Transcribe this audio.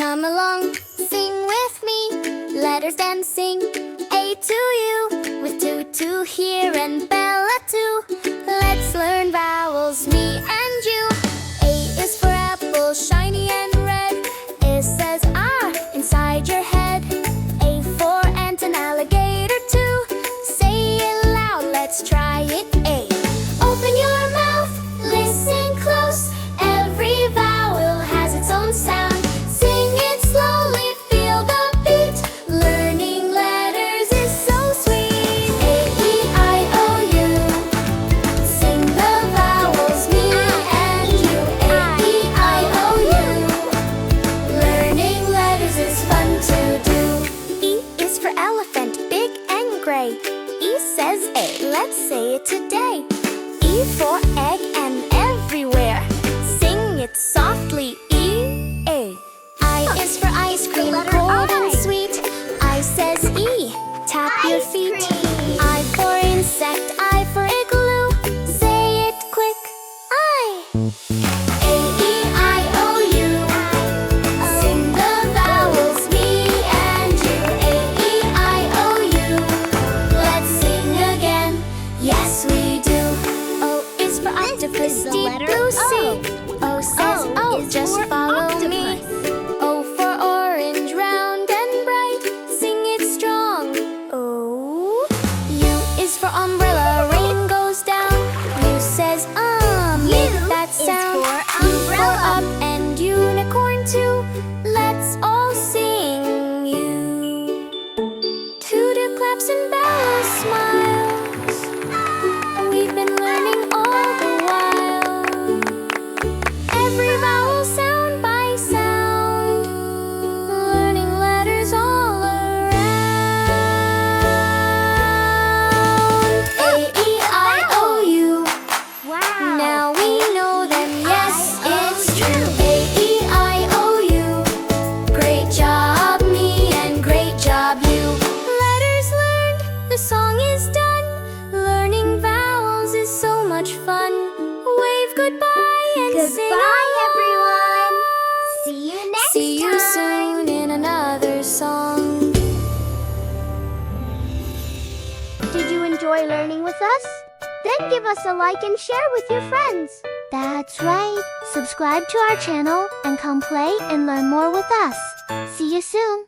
Come along, sing with me. Letters dancing, A to U, with Tutu here and Bella too. Let's learn vowels, me and you. A is for apple, shiny and red. It says ah inside your head. A for ant, an alligator too. Say it loud, let's try it. A. Open your mouth, listen close. Every vowel has its own sound. Sing it slowly, feel the beat. Learning letters is so sweet. A, E, I, O, U. Sing the vowels, me and you. A, E, I, O, U. Learning letters is fun to do. E is for elephant, big and gray. E says A, let's say it today. E for egg and everywhere. Sing it softly, E, A. I is for ice cream, cold and sweet. I says E, tap your feet. I for insect, I for igloo. Say it quick, I. A, E, I, O, U. Sing the vowels, me and you. A, E, I, O, U. Let's sing again, yes we do. O is for octopus, deep blue sea. O says oh, just follow me. O for orange, round and bright. Sing it strong, O. U is for umbrella, rain goes down. U says make that sound. U for up and unicorn too. Let's all sing U. Tutu claps and Bella smiles. We've been learning all the while. Every vowel sound by sound. Learning letters all around. A, E, I, O, U. Wow! Now we know them, yes, it's true. A, E, I, O, U. Great job, me, and great job, you. Letters learned, the song is done. Learning vowels is so much fun. Wave goodbye and sing Goodbye, along. everyone. See you next See you time. soon in another song. Did you enjoy learning with us? Then give us a like and share with your friends. That's right. Subscribe to our channel and come play and learn more with us. See you soon.